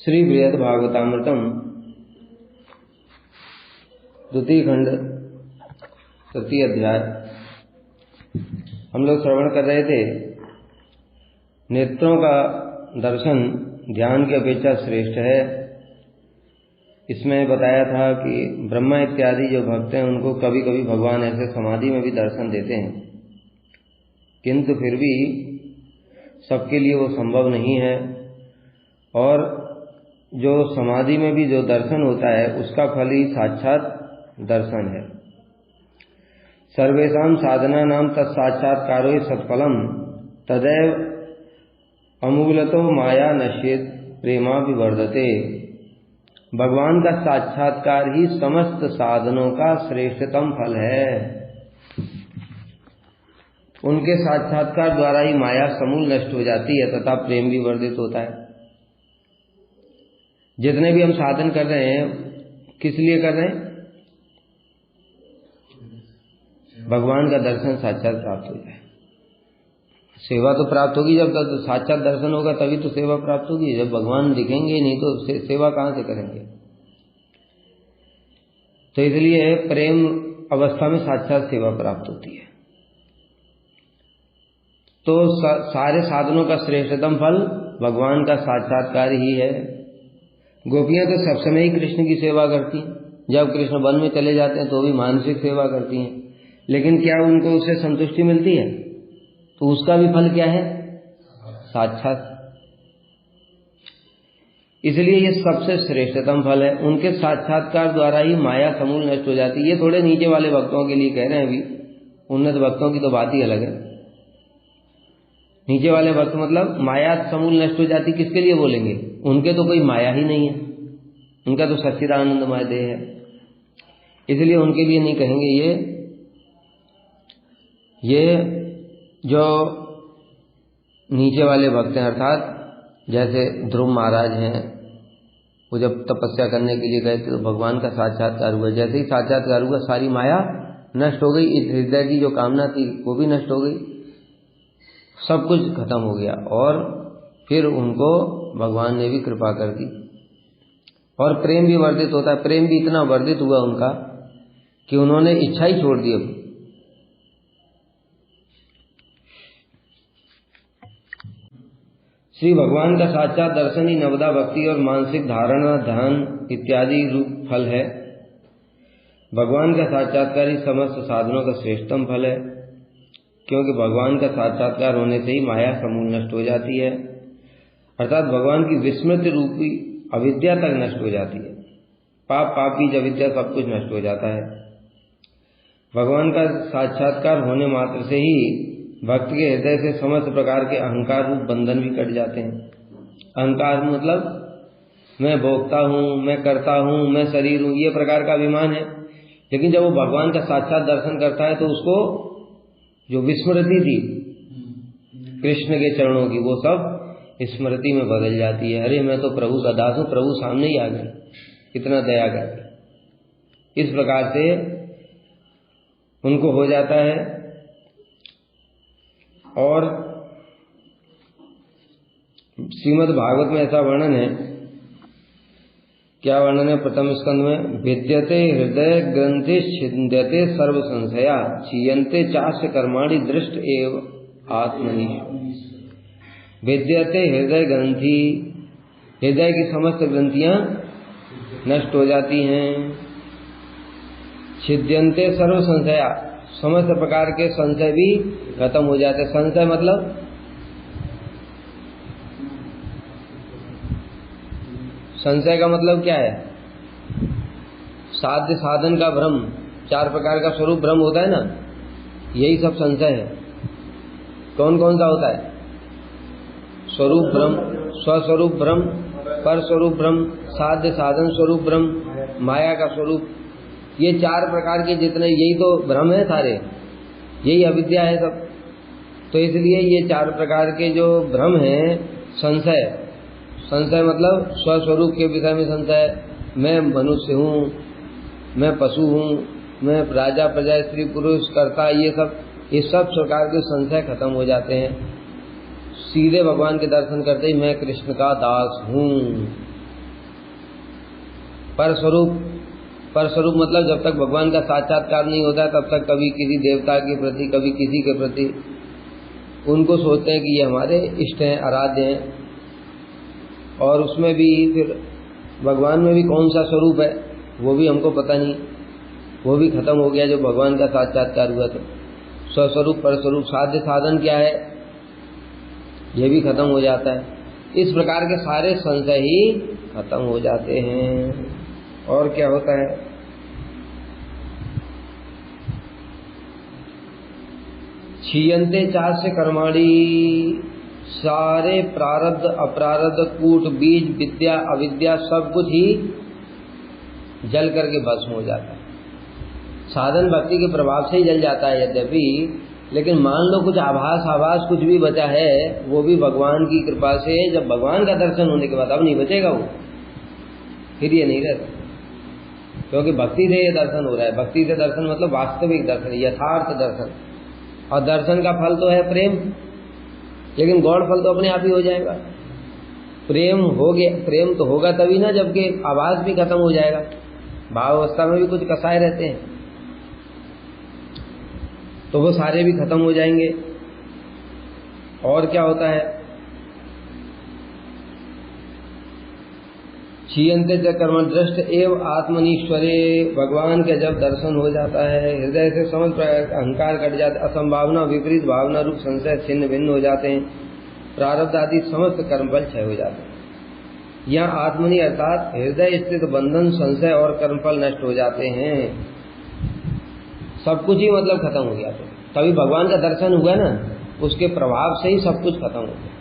श्री बृहद भागवतामृतम द्वितीय खंड तृतीय अध्याय। हम लोग श्रवण कर रहे थे, नेत्रों का दर्शन ध्यान की अपेक्षा श्रेष्ठ है। इसमें बताया था कि ब्रह्मा इत्यादि जो भक्त हैं उनको कभी कभी भगवान ऐसे समाधि में भी दर्शन देते हैं, किंतु फिर भी सबके लिए वो संभव नहीं है। और जो समाधि में भी जो दर्शन होता है उसका फल ही साक्षात दर्शन है। सर्वेषां साधनानां तत्साक्षात्कारो हि सत्फलम् तदैव अमूलतो माया नश्येत् प्रेमा विवर्धते। भगवान का साक्षात्कार ही समस्त साधनों का श्रेष्ठतम फल है। उनके साक्षात्कार द्वारा ही माया समूल नष्ट हो जाती है तथा प्रेम भी वर्धित होता है। जितने भी हम साधन कर रहे हैं किस लिए कर रहे हैं? भगवान का दर्शन साक्षात प्राप्त हो जाए। सेवा तो प्राप्त होगी जब तक साक्षात दर्शन होगा, तभी तो सेवा प्राप्त होगी। जब भगवान दिखेंगे नहीं तो सेवा कहां से करेंगे? तो इसलिए प्रेम अवस्था में साक्षात सेवा प्राप्त होती है। तो सारे साधनों का श्रेष्ठतम फल भगवान का साक्षात्कार ही है। गोपियां तो सब समय ही कृष्ण की सेवा करती हैं। जब कृष्ण वन में चले जाते हैं तो भी मानसिक सेवा करती हैं, लेकिन क्या उनको उससे संतुष्टि मिलती है? तो उसका भी फल क्या है? साक्षात। इसलिए ये सबसे श्रेष्ठतम फल है। उनके साक्षात्कार द्वारा ही माया समूल नष्ट हो जाती है। ये थोड़े नीचे वाले भक्तों के लिए कह रहे हैं, अभी उन्नत भक्तों की तो बात ही अलग है। नीचे वाले भक्त मतलब माया समूल नष्ट हो जाती, किसके लिए बोलेंगे? उनके तो कोई माया ही नहीं है, उनका तो सच्चिदानंदमय देह है, इसलिए उनके लिए नहीं कहेंगे। ये जो नीचे वाले भक्त हैं, अर्थात जैसे ध्रुव महाराज हैं, वो जब तपस्या करने के लिए गए थे तो भगवान का साक्षात्कार हुआ। जैसे ही साक्षात्कार हुआ सारी माया नष्ट हो गई। इस हृदय की जो कामना थी वो भी नष्ट हो गई, सब कुछ खत्म हो गया। और फिर उनको भगवान ने भी कृपा कर दी और प्रेम भी वर्धित होता है। प्रेम भी इतना वर्धित हुआ उनका कि उन्होंने इच्छा ही छोड़ दी। अब श्री भगवान का साक्षात दर्शन ही नवदा भक्ति और मानसिक धारणा ध्यान इत्यादि रूप फल है। भगवान का साक्षात्कार ही समस्त साधनों का श्रेष्ठतम फल है, क्योंकि भगवान का साक्षात्कार होने से ही माया समूल नष्ट हो जाती है, अर्थात भगवान की विस्मृति रूपी अविद्या तक नष्ट हो जाती है। पाप पापी अविद्या सब कुछ नष्ट हो जाता है। भगवान का साक्षात्कार होने मात्र से ही भक्त के हृदय से समस्त प्रकार के अहंकार रूप बंधन भी कट जाते हैं। अहंकार मतलब मैं भोगता हूँ, मैं करता हूँ, मैं शरीर हूँ, ये प्रकार का अभिमान है। लेकिन जब वो भगवान का साक्षात दर्शन करता है तो उसको जो विस्मृति थी कृष्ण के चरणों की, वो सब स्मृति में बदल जाती है। अरे मैं तो प्रभु का दास हूँ, प्रभु सामने ही आ गए, कितना दया करके। इस प्रकार से उनको हो जाता है। और श्रीमद् भागवत में ऐसा वर्णन है, क्या वर्णन है? प्रथम स्कंद में विद्यते हृदय ग्रंथि छिद्यते सर्व संशया क्षीयन्ते चास्य कर्माणि दृष्ट एव आत्मनिषु। विद्यते हृदय ग्रंथि, हृदय की समस्त ग्रंथियां नष्ट हो जाती हैं। छिद्यन्ते सर्व संशया, समस्त प्रकार के संशय भी खत्म हो जाते। संशय मतलब संशय का मतलब क्या है? साध्य साधन का भ्रम, चार प्रकार का स्वरूप भ्रम होता है ना, यही सब संशय है। कौन कौन सा होता है? स्वरूप भ्रम, स्वस्वरूप भ्रम, पर स्वरूप भ्रम, साध्य साधन स्वरूप भ्रम, माया का स्वरूप। ये चार प्रकार के जितने, यही तो भ्रम है सारे, यही अविद्या है सब। तो इसलिए ये चार प्रकार के जो भ्रम है, संशय, संशय मतलब स्वस्वरूप के विषय में संशय, मैं मनुष्य हूँ, मैं पशु हूँ, मैं राजा प्रजा स्त्री पुरुष कर्ता, ये सब प्रकार के संशय खत्म हो जाते हैं। सीधे भगवान के दर्शन करते ही मैं कृष्ण का दास हूँ, परस्वरूप मतलब जब तक भगवान का साक्षात्कार नहीं होता तब तक कभी किसी देवता के प्रति, कभी किसी के प्रति उनको सोचते हैं कि ये हमारे इष्ट हैं, आराध्य हैं, और उसमें भी फिर भगवान में भी कौन सा स्वरूप है वो भी हमको पता नहीं, वो भी खत्म हो गया जो भगवान का साक्षात्कार हुआ। तो स्वस्वरूप, परस्वरूप, साध्य साधन क्या है ये भी खत्म हो जाता है। इस प्रकार के सारे संशय ही खत्म हो जाते हैं। और क्या होता है, क्षीयन्ते चास्य कर्माणि, सारे प्रारब्ध अप्रारब्ध, कूट बीज, विद्या अविद्या सब कुछ ही जल करके भस्म हो जाता है। साधन भक्ति के प्रभाव से ही जल जाता है यद्यपि, लेकिन मान लो कुछ आभास कुछ भी बचा है, वो भी भगवान की कृपा से, जब भगवान का दर्शन होने के बाद अब नहीं बचेगा वो, फिर ये नहीं रहता, क्योंकि भक्ति से ये दर्शन हो रहा है। भक्ति से दर्शन मतलब वास्तविक दर्शन, यथार्थ दर्शन, और दर्शन का फल तो है प्रेम, लेकिन गौड़ फल तो अपने आप ही हो जाएगा। प्रेम हो गया, प्रेम तो होगा तभी ना जबकि आभास भी खत्म हो जाएगा। भाव अवस्था में भी कुछ कसाए रहते हैं, तो वो सारे भी खत्म हो जाएंगे। और क्या होता है, क्षीयन्ते च कर्म दृष्ट एव आत्मनीश्वरे, भगवान के जब दर्शन हो जाता है, हृदय से समस्त अहंकार कट जाता है, असंभावना विपरीत भावना रूप संशय छिन्न भिन्न हो जाते हैं, प्रारब्ध आदि समस्त कर्मफल क्षय हो जाते हैं। यहाँ आत्मनि अर्थात हृदय स्थित बंधन, संशय और कर्मफल नष्ट हो जाते हैं। सब कुछ ही मतलब खत्म हो गया। तो तभी भगवान का दर्शन हुआ ना, उसके प्रभाव से ही सब कुछ खत्म हो गया।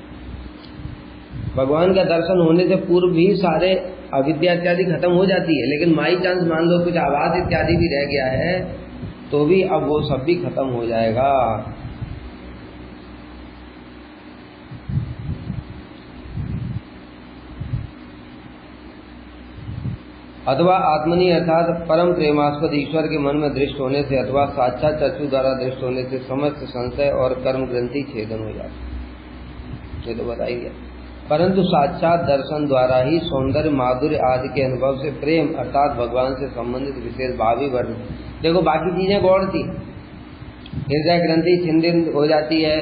भगवान का दर्शन होने से पूर्व भी सारे अविद्या इत्यादि खत्म हो जाती है, लेकिन माई चांस मान लो कुछ आवाज इत्यादि भी रह गया है तो भी अब वो सब भी खत्म हो जाएगा। अथवा आत्मनि अर्थात परम प्रेमास्पद ईश्वर के मन में दृष्ट होने से अथवा साक्षात चक्षु द्वारा दृष्ट होने से समस्त संशय और कर्म ग्रंथि छेदन हो जाती, ये तो बताइए। परंतु साक्षात दर्शन द्वारा ही सौंदर्य, माधुर्य आदि के अनुभव से प्रेम अर्थात भगवान से संबंधित विशेष भाव ही बढ़। देखो बाकी चीजें गौड़ थी, हृदय ग्रंथि छिन्न हो जाती है,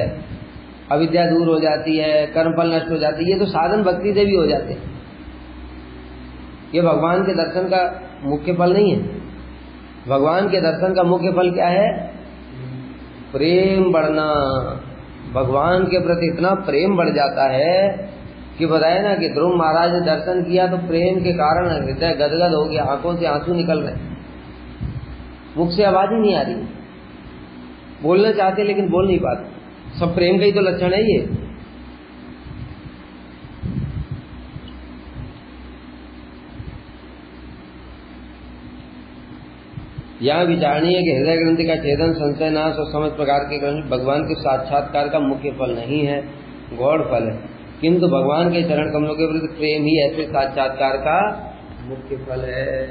अविद्या दूर हो जाती है, कर्मफल नष्ट हो जाती है, ये तो साधन भक्ति से भी हो जाते हैं। ये भगवान के दर्शन का मुख्य फल नहीं है। भगवान के दर्शन का मुख्य फल क्या है? प्रेम बढ़ना। भगवान के प्रति इतना प्रेम बढ़ जाता है कि बताया ना कि ध्रुव महाराज ने दर्शन किया तो प्रेम के कारण हृदय गदगद हो गया, आंखों से आंसू निकल रहे, मुख से आवाज ही नहीं आ रही, बोलना चाहते लेकिन बोल नहीं पाते। सब प्रेम का ही तो लक्षण है ये। यहाँ विचारणीय कि हृदय ग्रंथि का छेदन, संशय नाश और समस्त प्रकार के कर्म भगवान के साक्षात्कार का मुख्य फल नहीं है, गौड़ फल है, किंतु भगवान के चरण कमलों के प्रति प्रेम ही ऐसे साक्षात्कार का मुख्य फल है।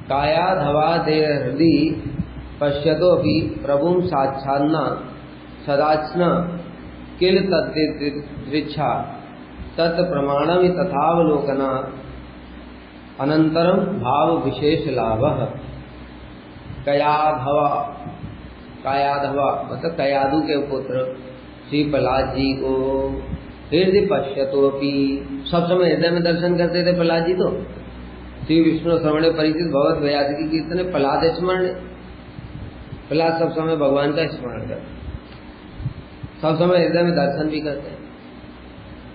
कायाधवा देहृदि पश्यतो अपि प्रभुं साक्षान्ना सदाचना किल तद्दृच्छा तत् प्रमाणम तथावलोकना अनंतरम भाव विशेष लाभ। कयाधवा, कायाधवा मतलब कयादु के पुत्र श्री प्रहलाद जी को हृदय पश्यतोपि, सब समय हृदय में दर्शन करते थे प्रहलाद जी। तो श्री विष्णु श्रवणे परिचित भगवत व्याधि कीर्तन प्रहलाद स्मरण, प्रहलाद सब समय भगवान का स्मरण करते, सब समय हृदय में दर्शन भी करते हैं।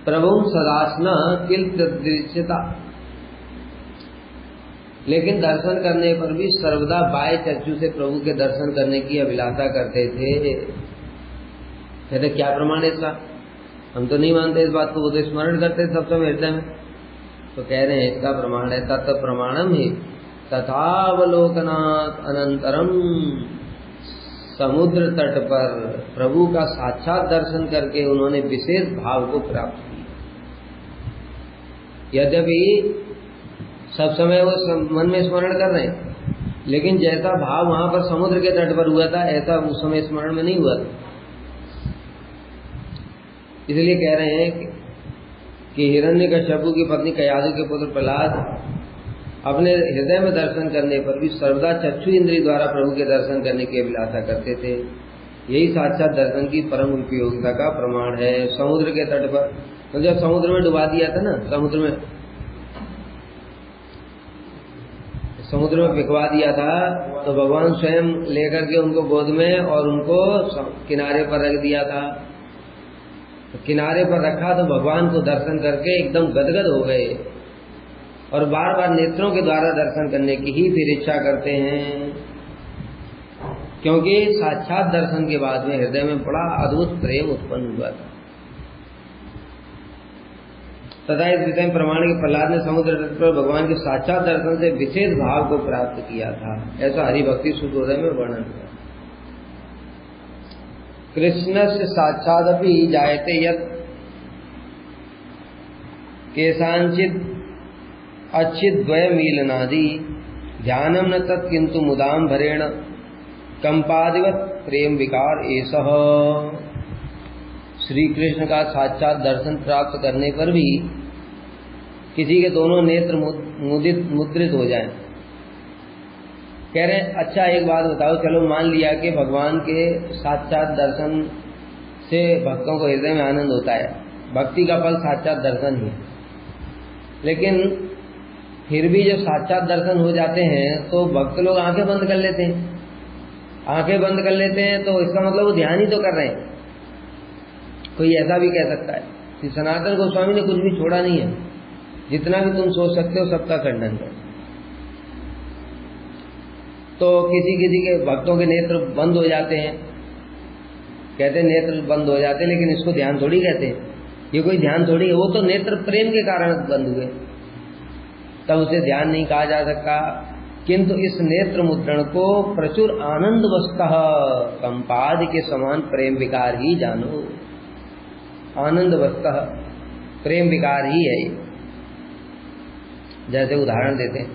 प्रभु सदासना किल तद्दृश्यता, लेकिन दर्शन करने पर भी सर्वदा बाय चक्षु से प्रभु के दर्शन करने की अभिलाषा करते थे। कहते क्या प्रमाण है इसका? हम तो नहीं मानते इस बात को, वो तो स्मरण करते सब समय हृदय में। तो कह रहे हैं इसका प्रमाण है तत् प्रमाणम ही तथावलोकनात् अनंतरम, समुद्र तट पर प्रभु का साक्षात दर्शन करके उन्होंने विशेष भाव को प्राप्त किया। यद्यपि सब समय वो मन में स्मरण कर रहे हैं, लेकिन जैसा भाव वहां पर समुद्र के तट पर हुआ था ऐसा उस समय स्मरण में नहीं हुआ था। इसलिए कह रहे हैं कि कि हिरण्यकश्यपु की पत्नी कयाधु के पुत्र प्रहलाद अपने हृदय में दर्शन करने पर भी सर्वदा चक्षु इंद्रिय द्वारा प्रभु के दर्शन करने की अभिलाषा करते थे। यही साक्षात दर्शन की परम उपयोगिता का प्रमाण है। समुद्र के तट पर तो जब समुद्र में डुबा दिया था ना, समुद्र में भिगवा दिया था, तो भगवान स्वयं लेकर के उनको गोद में और उनको किनारे पर रख दिया था। तो किनारे पर रखा तो भगवान को दर्शन करके एकदम गदगद हो गए और बार बार नेत्रों के द्वारा दर्शन करने की ही फिर इच्छा करते हैं, क्योंकि साक्षात दर्शन के बाद में हृदय में बड़ा अद्भुत प्रेम उत्पन्न हुआ था। तथा इस विषय में प्रमाण के प्रहलाद ने समुद्र तट पर भगवान के साक्षात दर्शन से विशेष भाव को प्राप्त किया था, ऐसा हरिभक्ति सूर्योदय में वर्णन हुआ। कृष्णस्य साक्षादपि जायते यत् केषांचित् अच्छिद्वय मीलनादि ध्यानम न तत् किंतु मुदाम भरेण कंपादिवत प्रेम विकार एषः। श्री कृष्ण का साक्षात दर्शन प्राप्त करने पर भी किसी के दोनों नेत्र मुद्रित हो जाएं। कह रहे हैं अच्छा एक बात बताओ, चलो मान लिया कि भगवान के साक्षात दर्शन से भक्तों को हृदय में आनंद होता है, भक्ति का फल साक्षात दर्शन ही है, लेकिन फिर भी जब साक्षात दर्शन हो जाते हैं तो भक्त लोग आंखें बंद कर लेते हैं। आंखें बंद कर लेते हैं तो इसका मतलब वो ध्यान ही तो कर रहे हैं। कोई ऐसा भी कह सकता है कि सनातन गोस्वामी ने कुछ भी छोड़ा नहीं है, जितना भी तुम सोच सकते हो सबका खंडन है। तो किसी किसी के भक्तों के नेत्र बंद हो जाते हैं, कहते हैं नेत्र बंद हो जाते हैं, लेकिन इसको ध्यान थोड़ी कहते हैं, ये कोई ध्यान थोड़ी है, वो तो नेत्र प्रेम के कारण बंद हुए, तब उसे ध्यान नहीं कहा जा सकता। किंतु इस नेत्र मुद्रण को प्रचुर आनंद वस्तः कंपाद के समान प्रेम विकार ही जानो। आनंद वस्तः प्रेम विकार ही है। जैसे उदाहरण देते हैं,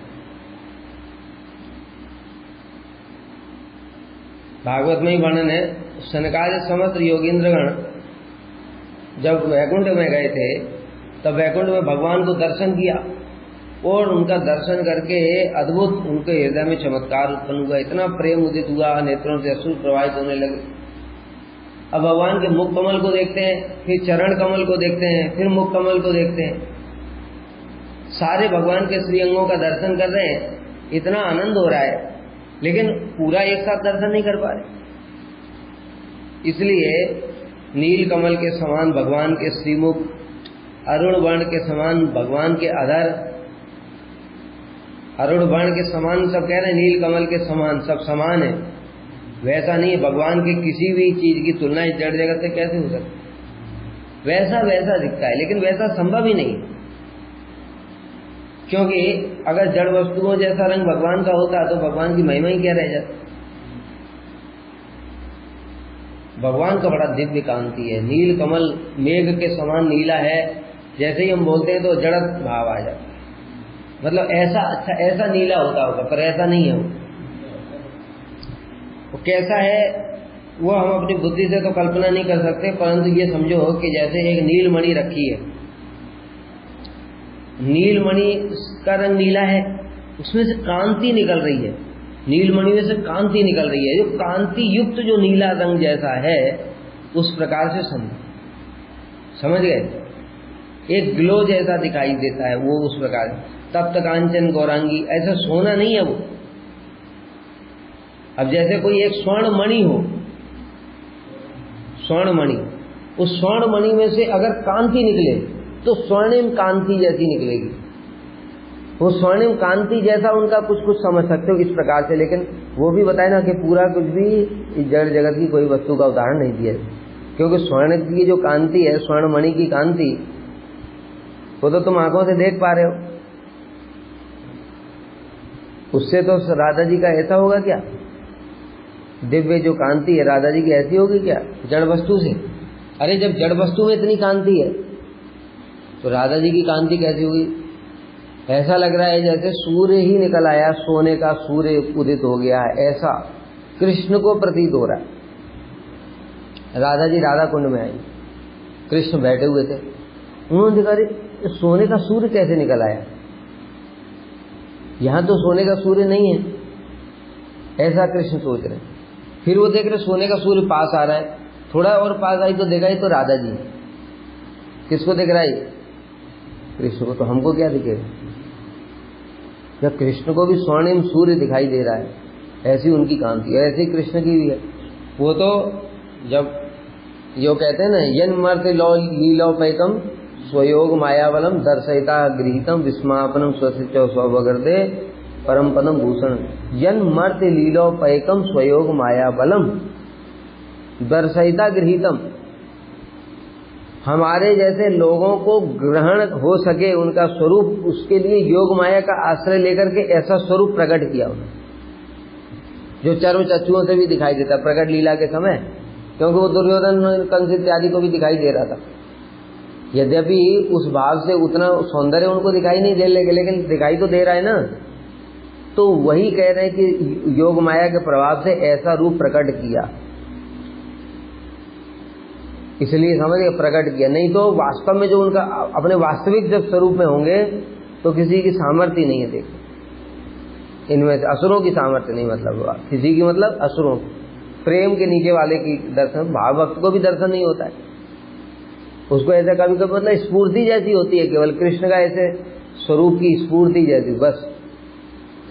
भागवत में ही वर्णन है, सनकादि समस्त योगींद्रगण जब वैकुंठ में गए थे तब वैकुंठ में भगवान को दर्शन किया और उनका दर्शन करके अद्भुत उनके हृदय में चमत्कार उत्पन्न हुआ, इतना प्रेम उदित हुआ, नेत्रों से अश्रु प्रवाहित होने लगे। अब भगवान के मुख कमल को देखते हैं, फिर चरण कमल को देखते हैं, फिर मुख कमल को देखते हैं, सारे भगवान के श्री अंगों का दर्शन कर रहे हैं, इतना आनंद हो रहा है, लेकिन पूरा एक साथ दर्शन नहीं कर पा रहे। इसलिए नील कमल के समान भगवान के श्रीमुख, अरुण वर्ण के समान भगवान के अधर, अरुण वर्ण के समान सब कह रहे हैं, नील कमल के समान सब समान है, वैसा नहीं है। भगवान के किसी भी चीज की तुलना इस जड़ जगत से कैसे हो सकती? वैसा वैसा दिखता है, लेकिन वैसा संभव ही नहीं, क्योंकि अगर जड़ वस्तुओं जैसा रंग भगवान का होता तो भगवान की महिमा ही क्या रह जाती। भगवान का बड़ा दिव्य कांति है, नील कमल मेघ के समान नीला है, जैसे ही हम बोलते हैं तो जड़त भाव आ जाता है, मतलब ऐसा अच्छा ऐसा नीला होता होगा, पर ऐसा नहीं है। वो कैसा है वो हम अपनी बुद्धि से तो कल्पना नहीं कर सकते, परंतु ये समझो कि जैसे एक नीलमणि रखी है, नीलमणि का रंग नीला है, उसमें से कांति निकल रही है, नीलमणि में से कांति निकल रही है, जो कांति युक्त जो नीला रंग जैसा है उस प्रकार से समझ गए, एक ग्लो जैसा दिखाई देता है वो उस प्रकार। तप्त कांचन गौरांगी, ऐसा सोना नहीं है वो। अब जैसे कोई एक स्वर्ण मणि हो, स्वर्ण मणि, उस स्वर्ण मणि में से अगर कांति निकले तो स्वर्णिम कांति जैसी निकलेगी, वो स्वर्णिम कांति जैसा उनका कुछ कुछ समझ सकते हो इस प्रकार से। लेकिन वो भी बताए ना कि पूरा कुछ भी इस जड़ जगत की कोई वस्तु का उदाहरण नहीं दिया, क्योंकि स्वर्ण की जो कांति है, स्वर्ण मणि की कांति, वो तो तुम आंखों से देख पा रहे हो, उससे तो राधा जी का ऐसा होगा क्या? दिव्य जो कांति है राधा जी की ऐसी होगी क्या जड़ वस्तु से? अरे जब जड़ वस्तु में इतनी कांति है तो राधा जी की कांति कैसी होगी? ऐसा लग रहा है जैसे सूर्य ही निकल आया, सोने का सूर्य उदित हो गया है, ऐसा कृष्ण को प्रतीत हो रहा है। राधा जी राधा कुंड में आई, कृष्ण बैठे हुए थे, उन्होंने देखा सोने का सूर्य कैसे निकल आया, यहां तो सोने का सूर्य नहीं है, ऐसा कृष्ण सोच रहे। फिर वो देख रहे सोने का सूर्य पास आ रहा है, थोड़ा और पास आई तो देखा ही तो राधा जी। किसको दिख रहा है? कृष्ण को। तो हमको क्या दिखेगा? जब कृष्ण को भी स्वर्णिम सूर्य दिखाई दे रहा है, ऐसी उनकी कांति है, ऐसी कृष्ण की भी है। वो तो जब यो कहते हैं ना, यन मर्त लीलोपैकम स्वयोग मायावलम दर्शयिता गृहीतम विस्मापनम स्वसिच स्वगर्दे परम पदम भूषण। यन मर्त लीलोपैकम स्वयोग मायावलम दर्शयिता गृहीतम, हमारे जैसे लोगों को ग्रहण हो सके उनका स्वरूप, उसके लिए योग माया का आश्रय लेकर के ऐसा स्वरूप प्रकट किया उन्होंने, जो चर्म चक्षुओं से भी दिखाई देता प्रकट लीला के समय, क्योंकि वो दुर्योधन कंस इत्यादि को भी दिखाई दे रहा था। यद्यपि उस भाव से उतना सौंदर्य उनको दिखाई नहीं दे लगे, लेकिन दिखाई तो दे रहा है ना। तो वही कह रहे हैं कि योग माया के प्रभाव से ऐसा रूप प्रकट किया, इसलिए समझिए प्रकट किया। नहीं तो वास्तव में जो उनका अपने वास्तविक जब स्वरूप में होंगे तो किसी की सामर्थ्य नहीं है। देखो इनमें से असुरों की सामर्थ्य नहीं, मतलब किसी की, मतलब असुरों प्रेम के नीचे वाले की दर्शन, भाव भक्त को भी दर्शन नहीं होता है। उसको ऐसा कभी कभी मतलब स्फूर्ति जैसी होती है, केवल कृष्ण का ऐसे स्वरूप की स्फूर्ति जैसी, बस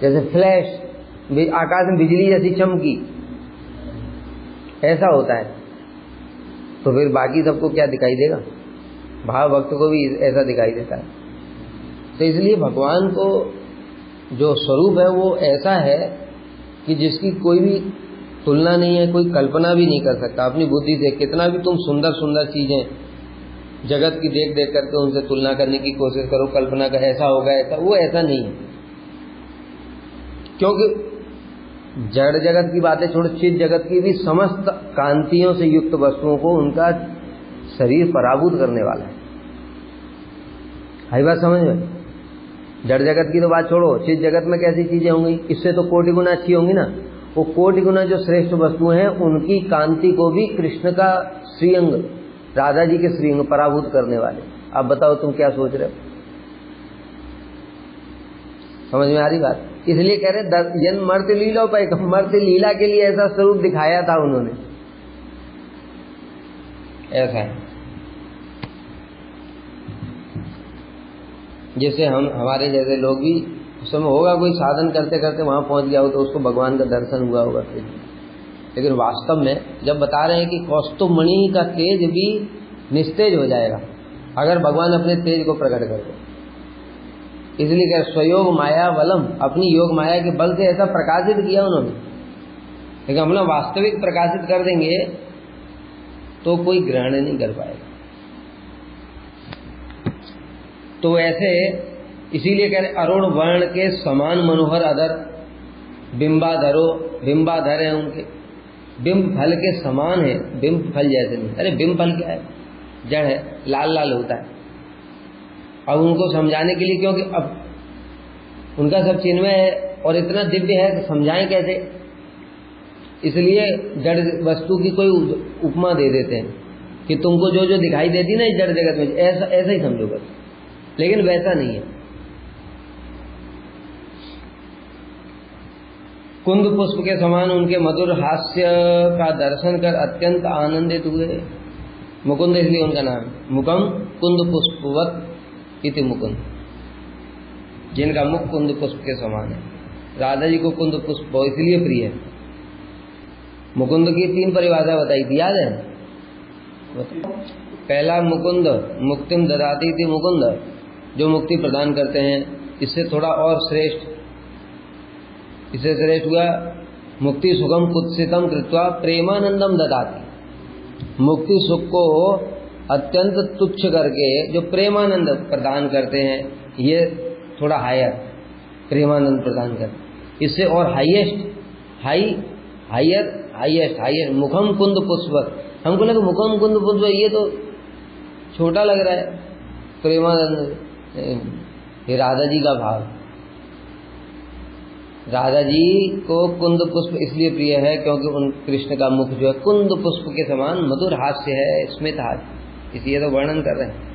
जैसे फ्लैश, आकाश में बिजली जैसी चमकी, ऐसा होता है। तो फिर बाकी सबको क्या दिखाई देगा? भाव भक्त को भी ऐसा दिखाई देता है। तो इसलिए भगवान को जो स्वरूप है वो ऐसा है कि जिसकी कोई भी तुलना नहीं है, कोई कल्पना भी नहीं कर सकता अपनी बुद्धि से। कितना भी तुम सुंदर सुंदर चीजें जगत की देख देख करके उनसे तुलना करने की कोशिश करो, कल्पना का ऐसा होगा ऐसा, वो ऐसा नहीं है। क्योंकि जड़ जगत की बातें छोड़ो, चित जगत की भी समस्त कांतियों से युक्त वस्तुओं को उनका शरीर पराभूत करने वाला है। आई बात समझ में? जड़ जगत की तो बात छोड़ो, चित जगत में कैसी चीजें होंगी, इससे तो कोटि गुना अच्छी होंगी ना। वो कोटि गुना जो श्रेष्ठ वस्तुएं हैं उनकी कांति को भी कृष्ण का श्रीअंग, राधा जी के श्रीअंग पराभूत करने वाले। अब बताओ तुम क्या सोच रहे हो? समझ में आ रही बात? इसलिए कह रहे जन मर्त लीला पाए, मर्त लीला के लिए ऐसा स्वरूप दिखाया था उन्होंने, ऐसा है। जैसे हम हमारे जैसे लोग भी उस समय होगा कोई साधन करते करते वहां पहुंच गया हो तो उसको भगवान का दर्शन हुआ होगा, लेकिन वास्तव में जब बता रहे हैं कि कौस्तुभ मणि का तेज भी निस्तेज हो जाएगा अगर भगवान अपने तेज को प्रकट कर दे। इसलिए कह स्वयोग माया बलम, अपनी योग माया के बल से ऐसा प्रकाशित किया उन्होंने। लेकिन हम लोग वास्तविक प्रकाशित कर देंगे तो कोई ग्रहण नहीं कर पाएगा। तो ऐसे इसीलिए कह रहे अरुण वर्ण के समान मनोहर अधर बिंबाधरो, बिंबाधर है उनके, बिंब फल के समान है, बिंब फल जैसे नहीं। अरे बिंब फल क्या है? जड़ है, लाल लाल होता है। अब उनको समझाने के लिए, क्योंकि अब उनका सब चिन्मय है और इतना दिव्य है कि समझाएं कैसे, इसलिए जड़ वस्तु की कोई उपमा दे देते हैं कि तुमको जो जो दिखाई देती ना इस जड़ जगत में, ऐसा ऐसा ही समझो बस, लेकिन वैसा नहीं है। कुंद पुष्प के समान उनके मधुर हास्य का दर्शन कर अत्यंत आनंदित हुए। मुकुंद इसलिए उनका नाम, मुखम कुंद पुष्पवत इति मुकुंद, जिनका मुख कुंद पुष्प के समान है। राधा जी को कुंद पुष्प इसलिए प्रिय है। मुकुंद की 3 परिभाषा बताई थी, याद है? पहला मुकुंद मुक्तिम ददाति थी, मुकुंद जो मुक्ति प्रदान करते हैं। इससे थोड़ा और श्रेष्ठ, इससे श्रेष्ठ हुआ मुक्ति सुखम कुत्सितम कृत्वा प्रेमानंदम ददाति, मुक्ति सुख को अत्यंत तुच्छ करके जो प्रेमानंद प्रदान करते हैं, ये थोड़ा हायर प्रेमानंद प्रदान करते। इससे और हाईएस्ट, हाईएस्ट मुखम कुंद पुष्प। हमको लगा मुखम कुंद पुष्प ये तो छोटा लग रहा है, प्रेमानंद ये राधा जी का भाव। राधा जी को कुंद पुष्प इसलिए प्रिय है क्योंकि उन कृष्ण का मुख जो है कुंद पुष्प के समान मधुर हास्य है, स्मित हास्य, इसलिए तो वर्णन कर रहे हैं।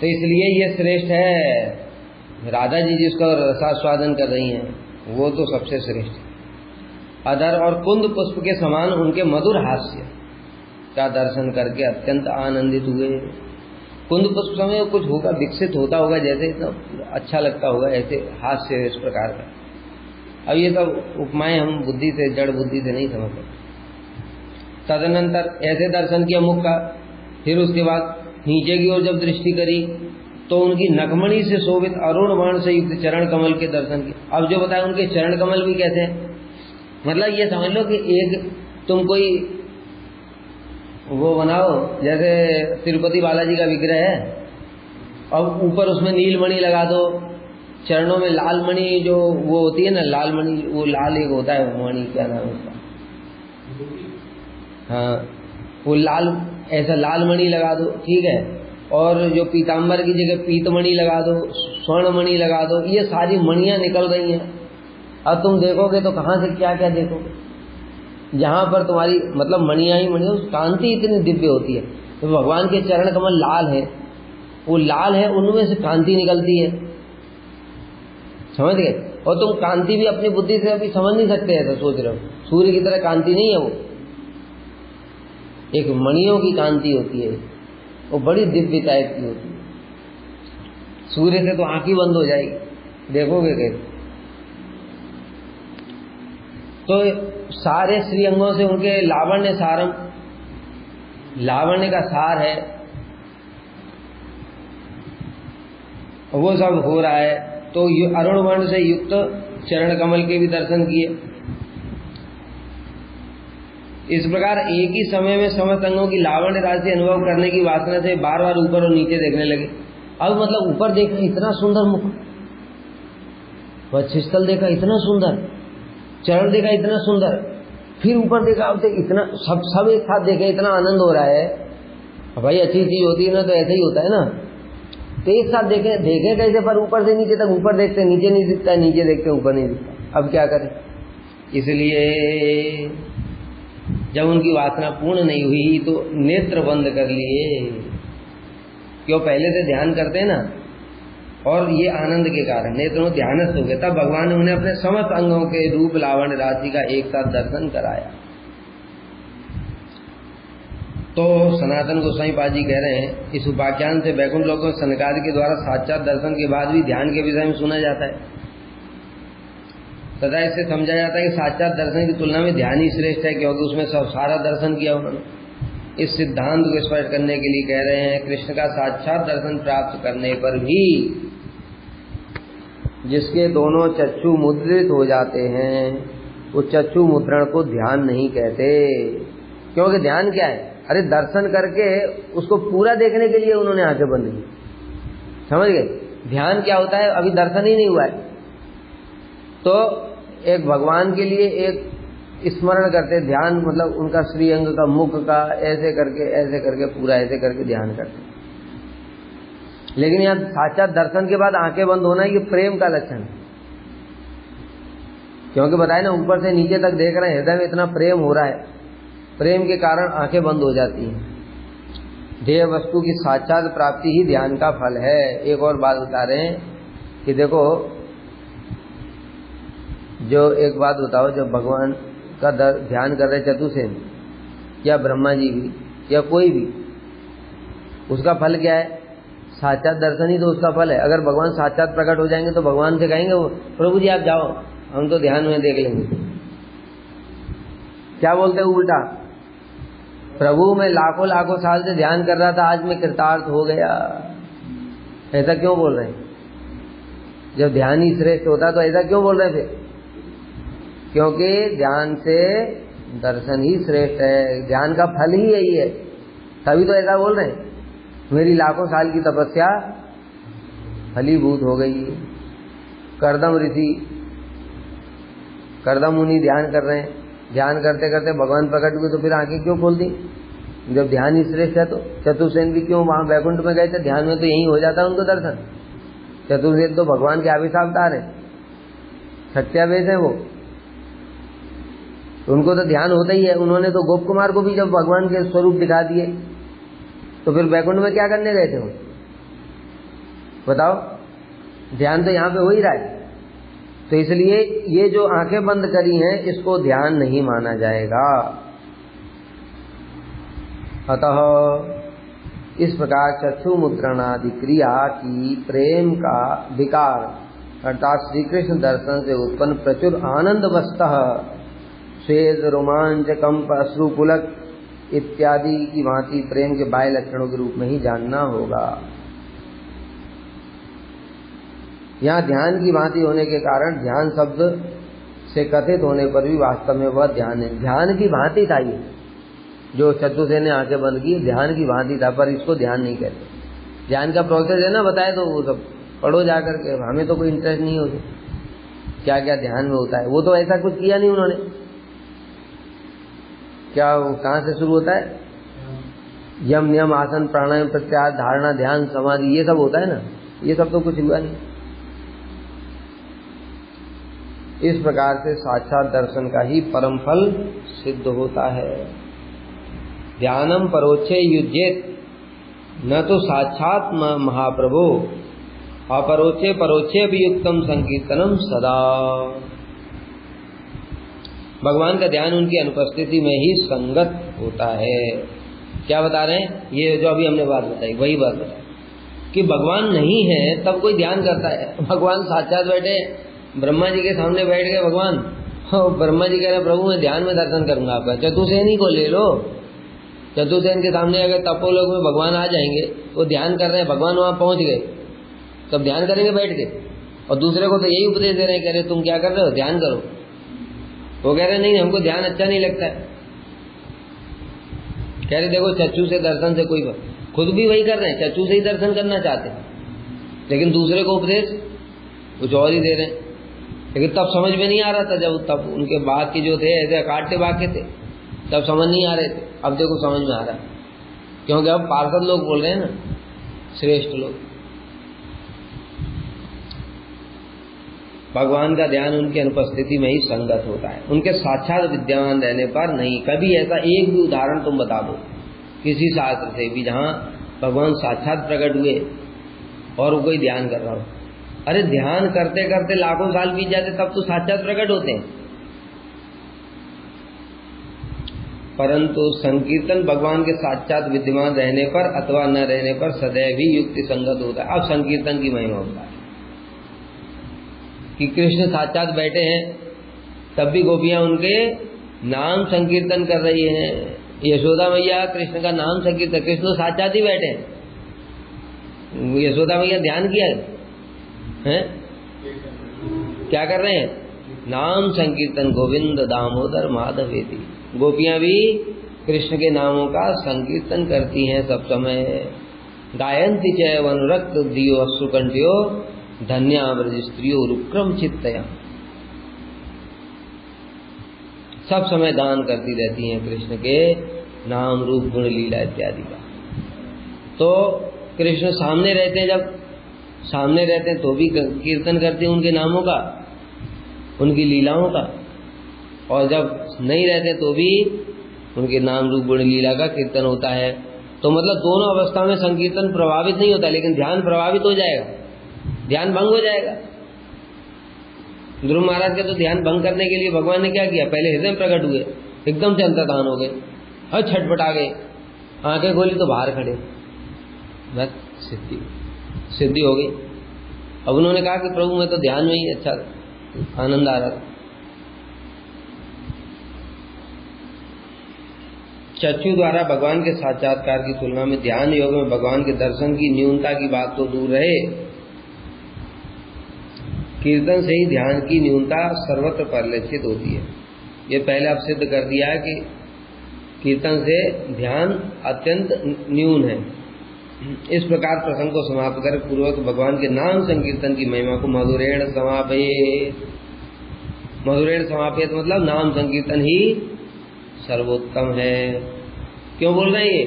तो इसलिए ये श्रेष्ठ है। राधा जी जिसका रसास्वादन कर रही हैं वो तो सबसे श्रेष्ठ है। अधर और कुंद पुष्प के समान उनके मधुर हास्य का दर्शन करके अत्यंत आनंदित हुए। कुंद पुष्प समय कुछ होगा, विकसित होता होगा, जैसे इतना अच्छा लगता होगा, ऐसे हास्य इस प्रकार का। अब ये सब उपमाएं हम बुद्धि से, जड़ बुद्धि से नहीं समझते। तदनंतर ऐसे दर्शन किया मुख का, फिर उसके बाद नीचे की ओर जब दृष्टि करी तो उनकी नखमणि से शोभित अरुण बाण से युक्त चरण कमल के दर्शन किए। अब जो बताया उनके चरण कमल भी कैसे हैं, मतलब ये समझ लो कि एक तुम कोई वो बनाओ, जैसे तिरुपति बालाजी का विग्रह है, अब ऊपर उसमें नीलमणि लगा दो, चरणों में लाल मणि जो वो होती है ना, लाल मणि, वो लाल एक होता है मणि, क्या नाम है उसका, हाँ वो लाल, ऐसा लाल मणि लगा दो, ठीक है। और जो पीताम्बर की जगह पीतमणि लगा दो, स्वर्ण मणि लगा दो, ये सारी मणियां निकल रही हैं। अब तुम देखोगे तो कहाँ से क्या क्या देखोगे, जहां पर तुम्हारी मतलब मणियां ही मणियां, कांति इतनी दिव्य होती है। तो भगवान के चरण कमल लाल है, वो लाल है, उनमें से कांति निकलती है, समझ गए। और तुम कांति भी अपनी बुद्धि से अभी समझ नहीं सकते, ऐसा सोच रहे हो, सूर्य की तरह कांति नहीं है वो, एक मणियों की कांति होती है, वो बड़ी दिव्य टाइप की होती है। सूर्य से तो आंख ही बंद हो जाएगी, देखोगे कैसे। तो सारे श्रीअंगों से उनके लावण्य सारम, लावण्य का सार है, वो सब हो रहा है। तो अरुण वर्ण से युक्त चरण कमल के भी दर्शन किए। इस प्रकार एक ही समय में समस्त अंगों की लावण्य राशि अनुभव करने की वासना से बार बार ऊपर और नीचे देखने लगे। अब मतलब ऊपर देखा इतना सुंदर मुख, वक्षस्थल देखा इतना सुंदर, चरण देखा इतना सुंदर, फिर ऊपर देखा, अब इतना सब एक साथ देखे, इतना आनंद हो रहा है। भाई अच्छी चीज होती है ना तो ऐसा ही होता है ना, तो एक साथ देखे कैसे, पर ऊपर से नीचे तक, ऊपर देखते नीचे नहीं दिखता, नीचे देखते ऊपर नहीं दिखता, अब क्या करें। इसलिए जब उनकी वासना पूर्ण नहीं हुई तो नेत्र बंद कर लिए, क्यों पहले से ध्यान करते हैं ना, और ये आनंद के कारण नेत्रों में ध्यानस्थ हो गए। तब भगवान ने उन्हें अपने समस्त अंगों के रूप लावण्य राशि का एक साथ दर्शन कराया। तो सनातन गोस्वामी पाद जी कह रहे हैं, इस उपाख्यान से वैकुंठ लोक में सनकादि के द्वारा साक्षात दर्शन के बाद भी ध्यान के विषय में सुना जाता है, तथा इससे समझा जाता है कि साक्षात दर्शन की तुलना में ध्यान ही श्रेष्ठ है, क्योंकि उसमें सब सारा दर्शन किया उन्होंने। इस सिद्धांत को स्पष्ट करने के लिए कह रहे हैं, कृष्ण का साक्षात दर्शन प्राप्त करने पर भी जिसके दोनों चक्षु मुद्रित हो जाते हैं, उस चक्षु मुद्रण को ध्यान नहीं कहते। क्योंकि ध्यान क्या है, अरे दर्शन करके उसको पूरा देखने के लिए उन्होंने आंखें बंद की, समझ गए। ध्यान क्या होता है, अभी दर्शन ही नहीं हुआ है, तो एक भगवान के लिए एक स्मरण करते, ध्यान मतलब उनका श्रीअंग का, मुख का, ऐसे करके पूरा ऐसे करके ध्यान करते। लेकिन यहाँ साक्षात दर्शन के बाद आंखें बंद होना ये प्रेम का लक्षण, क्योंकि बताए ना ऊपर से नीचे तक देख रहे हैं, हृदय में इतना प्रेम हो रहा है, प्रेम के कारण आंखें बंद हो जाती हैं। ध्येय वस्तु की साक्षात प्राप्ति ही ध्यान का फल है। एक और बात बता रहे हैं कि देखो, जो एक बात बताओ, जब भगवान का ध्यान कर रहे चतुर्सेन या ब्रह्मा जी भी या कोई भी, उसका फल क्या है, साक्षात दर्शन ही तो उसका फल है। अगर भगवान साक्षात प्रकट हो जाएंगे तो भगवान से कहेंगे वो, प्रभु जी आप जाओ, हम तो ध्यान में देख लेंगे। क्या बोलते हैं उल्टा, प्रभु मैं लाखों लाखों साल से ध्यान कर रहा था, आज मैं कृतार्थ हो गया। ऐसा क्यों बोल रहे हैं, जब ध्यान ही श्रेष्ठ होता तो ऐसा क्यों बोल रहे थे। क्योंकि ध्यान से दर्शन ही श्रेष्ठ है, ध्यान का फल ही यही है, तभी तो ऐसा बोल रहे हैं। मेरी लाखों साल की तपस्या फलीभूत हो गई। करदम ऋषि, करदम मुनि ध्यान कर रहे हैं, ध्यान करते करते भगवान प्रकट हुए, तो फिर आंखें क्यों खोल दी, जब ध्यान ही श्रेष्ठ है। तो चतुर्सेन भी क्यों वहां वैकुंठ में गए थे, ध्यान में तो यही हो जाता उनको दर्शन। चतुर्सेन तो भगवान के अभिशापदार है, सत्यावेश है वो, तो उनको तो ध्यान होता ही है। उन्होंने तो गोप कुमार को भी जब भगवान के स्वरूप दिखा दिए, तो फिर वैकुंठ में क्या करने गए थे वो, बताओ, ध्यान तो यहाँ पे हो ही रहा है। तो इसलिए ये जो आंखें बंद करी हैं इसको ध्यान नहीं माना जाएगा। अतः इस प्रकार चक्षु मुद्रणादि क्रिया की प्रेम का विकार अर्थात श्री कृष्ण दर्शन से उत्पन्न प्रचुर आनंद वस्तः स्वेद रोमांच कंप अश्रु पुलक इत्यादि की भांति प्रेम के बाह्य लक्षणों के रूप में ही जानना होगा। यहाँ ध्यान की भांति होने के कारण ध्यान शब्द से कथित होने पर भी वास्तव में वह ध्यान है। ध्यान की भांति था ये जो चतुर्सेन ने आंखें बंद की, ध्यान की भांति था, पर इसको ध्यान नहीं कहते। ध्यान का प्रोसेस है ना, बताए तो वो सब पढ़ो जाकर के, हमें तो कोई इंटरेस्ट नहीं होता क्या क्या ध्यान में होता है। वो तो ऐसा कुछ किया नहीं उन्होंने। क्या कहाँ से शुरू होता है? यम नियम आसन प्राणायाम प्रत्याहार धारणा ध्यान समाधि ये सब होता है ना, ये सब तो कुछ हुआ नहीं। इस प्रकार से साक्षात दर्शन का ही परम फल सिद्ध होता है। ध्यानम परोक्षे युज्येत न तो साक्षात महाप्रभो अपरोक्षे परोक्षे अभियुक्तम संकीर्तनम सदा। भगवान का ध्यान उनकी अनुपस्थिति में ही संगत होता है। क्या बता रहे हैं? ये जो अभी हमने बात बताई वही बात बताई कि भगवान नहीं है तब कोई ध्यान करता है। भगवान साक्षात बैठे, ब्रह्मा जी के सामने बैठ गए भगवान, ब्रह्मा जी कह रहे प्रभु मैं ध्यान में दर्शन करूंगा आपका। चतुर्सेन ही को ले लो, चतुर्सेन के सामने अगर तपोलोक में भगवान आ जाएंगे, वो ध्यान कर रहे हैं, भगवान वहां पहुंच गए, तब ध्यान करेंगे बैठ के। और दूसरे को तो यही उपदेश दे रहे हैं, कह रहे तुम क्या कर रहे हो, ध्यान करो। वो कह रहे नहीं हमको ध्यान अच्छा नहीं लगता है। कह रहे देखो चक्षु से दर्शन से कोई, खुद भी वही कर रहे हैं, चक्षु से ही दर्शन करना चाहते हैं, लेकिन दूसरे को उपदेश कुछ और ही दे रहे हैं। लेकिन तब समझ में नहीं आ रहा था, जब तब उनके बाद के जो थे ऐसे काटते वाक्य थे, तब समझ नहीं आ रहे थे। अब देखो समझ में आ रहा है, क्योंकि अब पार्षद लोग बोल रहे हैं ना, श्रेष्ठ लोग। भगवान का ध्यान उनकी अनुपस्थिति में ही संगत होता है, उनके साक्षात विद्यमान रहने पर नहीं। कभी ऐसा एक भी उदाहरण तुम बता दो किसी शास्त्र से भी जहां भगवान साक्षात प्रकट हुए और वो कोई ध्यान कर रहा हो। अरे ध्यान करते करते लाखों साल बीत जाते तब तो साक्षात प्रकट होते हैं। परंतु संकीर्तन भगवान के साक्षात विद्यमान रहने पर अथवा न रहने पर सदैव ही युक्ति संगत होता है। अब संकीर्तन की महिमा होता है कि कृष्ण साक्षात बैठे हैं, तब भी गोपियां उनके नाम संकीर्तन कर रही हैं। यशोदा मैया कृष्ण का नाम संकीर्तन, कृष्ण तो साक्षात ही बैठे हैं, यशोदा मैया ध्यान किया है? क्या कर रहे हैं? नाम संकीर्तन गोविंद दामोदर माधवेति। गोपियां भी कृष्ण के नामों का संकीर्तन करती हैं सब समय। गायन्ति च अनुरक्त दियो अश्रुकंठ्यो धन्या व्रज स्त्रियो रुक्रम चित्तया। सब समय गान करती रहती हैं कृष्ण के नाम रूप गुण लीला इत्यादि का। तो कृष्ण सामने रहते हैं, जब सामने रहते हैं तो भी कीर्तन करते हैं उनके नामों का, उनकी लीलाओं का, और जब नहीं रहते तो भी उनके नाम रूप गुण लीला का कीर्तन होता है। तो मतलब दोनों अवस्था में संकीर्तन प्रभावित नहीं होता, लेकिन ध्यान प्रभावित हो जाएगा, ध्यान भंग हो जाएगा। ध्रुव महाराज के तो ध्यान भंग करने के लिए भगवान ने क्या किया, पहले हृदय में प्रकट हुए, एकदम से अंतर्धान हो गए और छटपटा गए, आंखें खोली तो बाहर खड़े, बस सिद्धि हो गई। अब उन्होंने कहा कि प्रभु मैं तो ध्यान में ही अच्छा आनंद आ रहा था। चक्षु द्वारा भगवान के साक्षात्कार की तुलना में ध्यान योग में भगवान के दर्शन की न्यूनता की बात तो दूर रहे, कीर्तन से ही ध्यान की न्यूनता सर्वत्र परिलक्षित होती है। ये पहले आप सिद्ध कर दिया है कि कीर्तन से ध्यान अत्यंत न्यून है। इस प्रकार प्रसंग को समाप्त कर पूर्वक भगवान के नाम संकीर्तन की महिमा को मधुरेण समापयेत। मधुरेण समापयेत मतलब नाम संकीर्तन ही सर्वोत्तम है। क्यों बोल रहे हैं ये?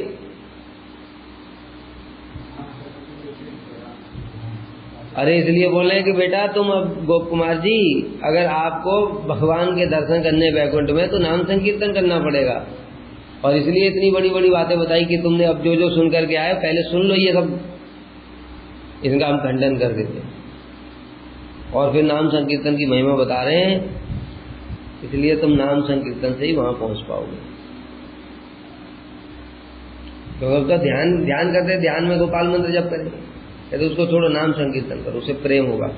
अरे इसलिए बोल रहे हैं कि बेटा तुम अब गोप कुमार जी, अगर आपको भगवान के दर्शन करने वैकुंठ में तो नाम संकीर्तन करना पड़ेगा। और इसलिए इतनी बड़ी बड़ी बातें बताई कि तुमने अब जो जो सुन करके आए पहले सुन लो ये सब, इनका हम खंडन कर देते हैं और फिर नाम संकीर्तन की महिमा बता रहे हैं, इसलिए तुम नाम संकीर्तन से ही वहां पहुंच पाओगे। तो उसका ध्यान करते, ध्यान में गोपाल मंत्र जप करेंगे, कहते उसको छोड़ो, नाम संकीर्तन करो, उससे प्रेम होगा।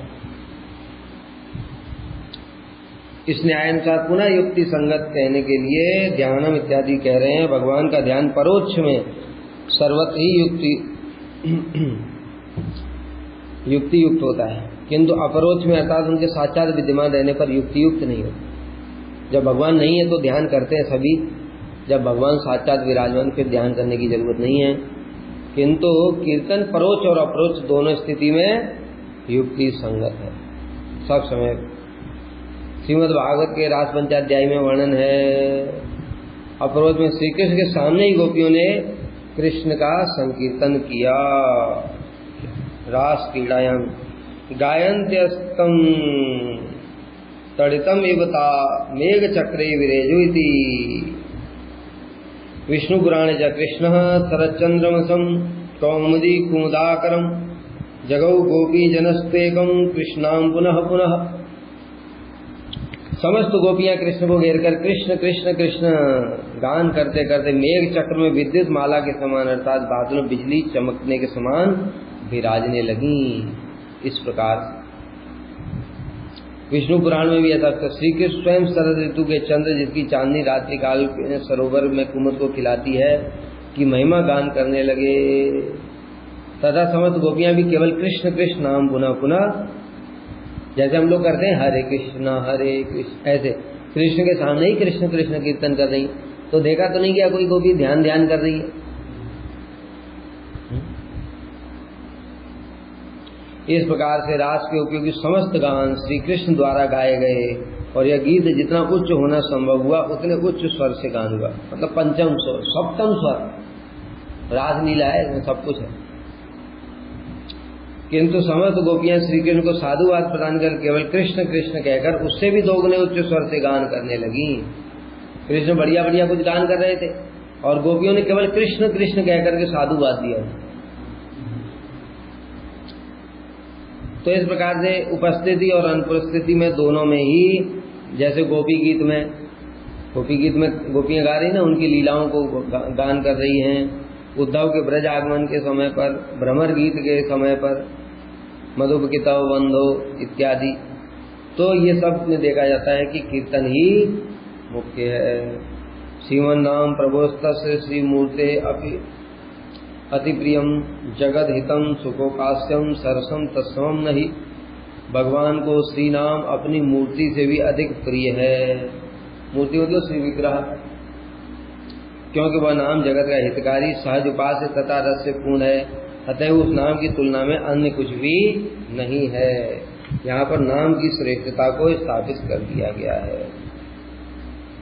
इस न्यायानुसार पुनः युक्ति संगत कहने के लिए ध्यानम इत्यादि कह रहे हैं। भगवान का ध्यान परोक्ष में सर्वत्र ही युक्ति युक्त होता है, किंतु अपरोक्ष में अर्थात उनके साक्षात विद्यमान रहने पर युक्ति युक्त नहीं होता। जब भगवान नहीं है तो ध्यान करते हैं सभी, जब भगवान साक्षात विराजमान फिर ध्यान करने की जरूरत नहीं है। किंतु कीर्तन परोक्ष और अप्रोक्ष दोनों स्थिति में युक्ति संगत है सब समय। श्रीमद् भागवत के रास पंचाध्याय में वर्णन है, अप्रोक्ष में श्री कृष्ण के सामने ही गोपियों ने कृष्ण का संकीर्तन किया। रास क्रीड़ायाम गायन्त्यस्तम तड़ितम इवता मेघ चक्रे विरेजु इति। विष्णु पुराणे च कृष्ण शरच्चंद्रमसम कौमुदी कुमुदाकरम जगौ गोपी जनस्तेकम कृष्णाम पुनः पुनः। समस्त गोपियां कृष्ण को घेर कर कृष्ण कृष्ण कृष्ण गान करते करते मेघ चक्र में विद्युत माला के समान अर्थात बादलों में बिजली चमकने के समान विराजने लगी। इस प्रकार विष्णु पुराण में भी ऐसा श्री कृष्ण स्वयं शरद ऋतु के चंद्र जिसकी चांदनी रात्रि काल सरोवर में कुमुद को खिलाती है कि महिमा गान करने लगे, तथा समस्त गोपियां भी केवल कृष्ण कृष्ण नाम पुनः पुनः, जैसे हम लोग करते हैं हरे कृष्ण, ऐसे कृष्ण के सामने ही कृष्ण कृष्ण कीर्तन कर रही। तो देखा तो नहीं क्या कोई गोपी ध्यान कर रही है। इस प्रकार से रास के उपयोगी समस्त गान श्री कृष्ण द्वारा गाए गए, और यह गीत जितना उच्च होना संभव हुआ उतने उच्च स्वर से गान हुआ, मतलब पंचम स्वर, सप्तम स्वर। रास लीला है, इसमें सब कुछ है। किंतु समस्त गोपियां श्री कृष्ण को साधुवाद प्रदान कर केवल कृष्ण कृष्ण कहकर उससे भी दोगुने उच्च स्वर से गान करने लगी। कृष्ण बढ़िया बढ़िया कुछ गान कर रहे थे और गोपियों ने केवल कृष्ण कृष्ण कहकर के साधुवाद दिया। तो इस प्रकार से उपस्थिति और अनुपस्थिति में दोनों में ही, जैसे गोपी गीत में गोपियां गा रही ना, उनकी लीलाओं को गान कर रही हैं। उद्धव के ब्रज आगमन के समय पर, भ्रमर गीत के समय पर, मधुपकितव बंधो इत्यादि, तो ये सब में देखा जाता है कि कीर्तन ही मुख्य है। श्रीमन नाम प्रभोस्तस्य श्री मूर्ते अति प्रियम जगद हितम सुखोकास्यम सरसम तत्समम नहीं। भगवान को श्री नाम अपनी मूर्ति से भी अधिक प्रिय है। मूर्ति मतलब श्री विग्रह, क्योंकि वह नाम जगत का हितकारी सहज उपास्य तथा रस से पूर्ण है, अतः उस नाम की तुलना में अन्य कुछ भी नहीं है। यहाँ पर नाम की श्रेष्ठता को स्थापित कर दिया गया है।